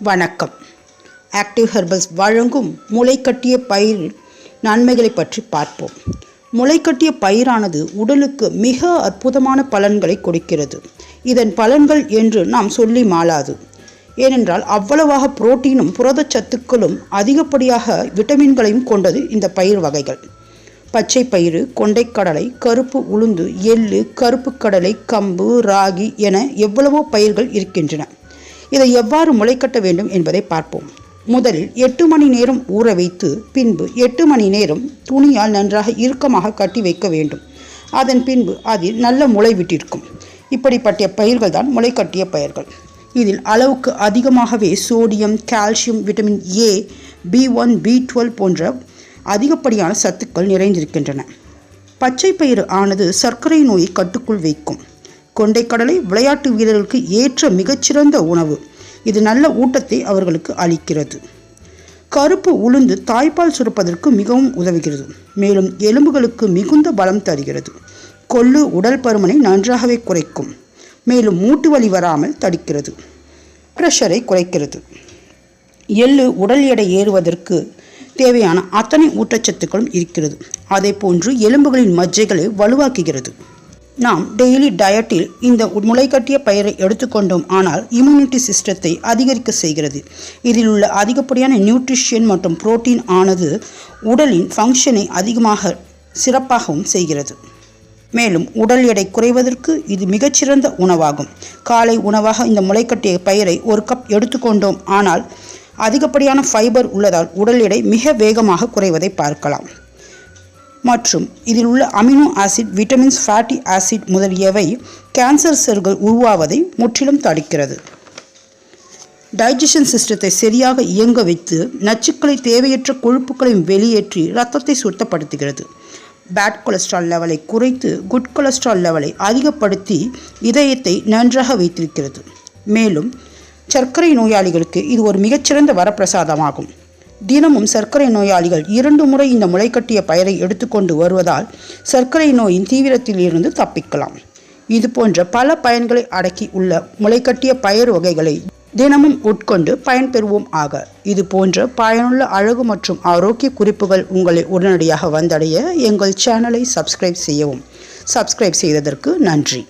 வணக்கம். Active herbals வழங்கும் முளைக்கட்டிய பயிர் நன்மைகளை பற்றி பார்ப்போம். முளைக்கட்டிய பயிரானது உடலுக்கு மிக அற்புதமான பலன்களை கொடுக்கிறது. இதன் பலன்கள் என்று நாம் சொல்லி மாளாது. ஏனென்றால் அவ்வளவாக புரோட்டீனும் புரதச்சத்துக்களும் அதிகப்படியாக விட்டமின்களையும் கொண்டது இந்த பயிர் வகைகள். பச்சை பயிறு, கொண்டைக்கடலை, கருப்பு உளுந்து, எள்ளு, கருப்பு கடலை, கம்பு, ராகி என எவ்வளவோ பயிர்கள் இருக்கின்றன. இதை எவ்வாறு முளைக்கட்ட வேண்டும் என்பதை பார்ப்போம். முதலில் 8 மணி நேரம் ஊற வைத்து பின்பு 8 மணி நேரம் துணியால் நன்றாக இறுக்கமாக கட்டி வைக்க வேண்டும். அதன் பின்பு அதில் நல்ல முளை விட்டிருக்கும். இப்படிப்பட்ட பயிர்கள் தான் முளைக்கட்டிய பயிர்கள். இதில் அளவுக்கு அதிகமாகவே sodium, calcium, vitamin A, B1, B12 போன்ற அதிகப்படியான சத்துக்கள் நிறைந்திருக்கின்றன. பச்சை பயிறு ஆனது சர்க்கரை நோயை கட்டுக்குள் வைக்கும். கொண்டைக்கடலை விளையாட்டு வீரர்களுக்கு ஏற்ற மிகச்சிறந்த உணவு. இது நல்ல ஊட்டத்தை அவர்களுக்கு அளிக்கிறது. கருப்பு உளுந்து தாய்ப்பால் சுரப்பதற்கு மிகவும் உதவுகிறது. மேலும் எலும்புகளுக்கு மிகுந்த பலம் தருகிறது. கொள்ளு உடல் பருமனை நன்றாகவே குறைக்கும். மேலும் மூட்டு வலி வராமல் தடுக்கிறது. பிரஷரை குறைக்கிறது. எள்ளு உடல் எடை ஏறுவதற்கு தேவையான அத்தனை ஊட்டச்சத்துக்களும் இருக்கிறது. அதே போன்று எலும்புகளின் மஜ்ஜைகளை வலுவாக்குகிறது. நாம் டெய்லி டயட்டில் இந்த முளைக்கட்டிய பயிரை எடுத்துக்கொண்டோம் ஆனால் இம்யூனிட்டி சிஸ்டத்தை அதிகரிக்க செய்கிறது. இதில் உள்ள அதிகப்படியான நியூட்ரிஷன் மற்றும் புரோட்டீன் ஆனது உடலின் ஃபங்க்ஷனை அதிகமாக சிறப்பாகவும் செய்கிறது. மேலும் உடல் எடை குறைவதற்கு இது மிகச்சிறந்த உணவாகும். காலை உணவாக இந்த முளைக்கட்டிய பயிரை 1 கப் எடுத்துக்கொண்டோம் ஆனால் அதிகப்படியான ஃபைபர் உள்ளதால் உடல் எடை மிக வேகமாக குறைவதை பார்க்கலாம். மற்றும் இதில் உள்ள amino acid, vitamins, fatty acid முதலியவை கேன்சர் செல்கள் உருவாவதை முற்றிலும் தடுக்கிறது. டைஜஷன் சிஸ்டத்தை சரியாக இயங்க வைத்து நச்சுக்களை, தேவையற்ற கொழுப்புகளையும் வெளியேற்றி இரத்தத்தை சுத்தப்படுத்துகிறது. பேட் கொலஸ்ட்ரால் லெவலை குறைத்து குட் கொலஸ்ட்ரால் லெவலை அதிகப்படுத்தி இதயத்தை நன்றாக வைத்திருக்கிறது. மேலும் சர்க்கரை நோயாளிகளுக்கு இது ஒரு மிகச்சிறந்த வரப்பிரசாதமாகும். தினமும் சர்க்கரை நோயாளிகள் 2 முறை இந்த முளைக்கட்டிய பயிரை எடுத்துக்கொண்டு வருவதால் சர்க்கரை நோயின் தீவிரத்தில் இருந்து தப்பிக்கலாம். இது போன்ற பல பயன்களை அடக்கி உள்ள முளைக்கட்டிய பயிர் வகைகளை தினமும் உட்கொண்டு பயன்பெறுவோம் ஆக. இது போன்ற பயனுள்ள அழகு மற்றும் ஆரோக்கிய குறிப்புகள் உங்களை உடனடியாக வந்தடைய எங்கள் சேனலை சப்ஸ்கிரைப் செய்யவும். சப்ஸ்கிரைப் செய்ததற்கு நன்றி.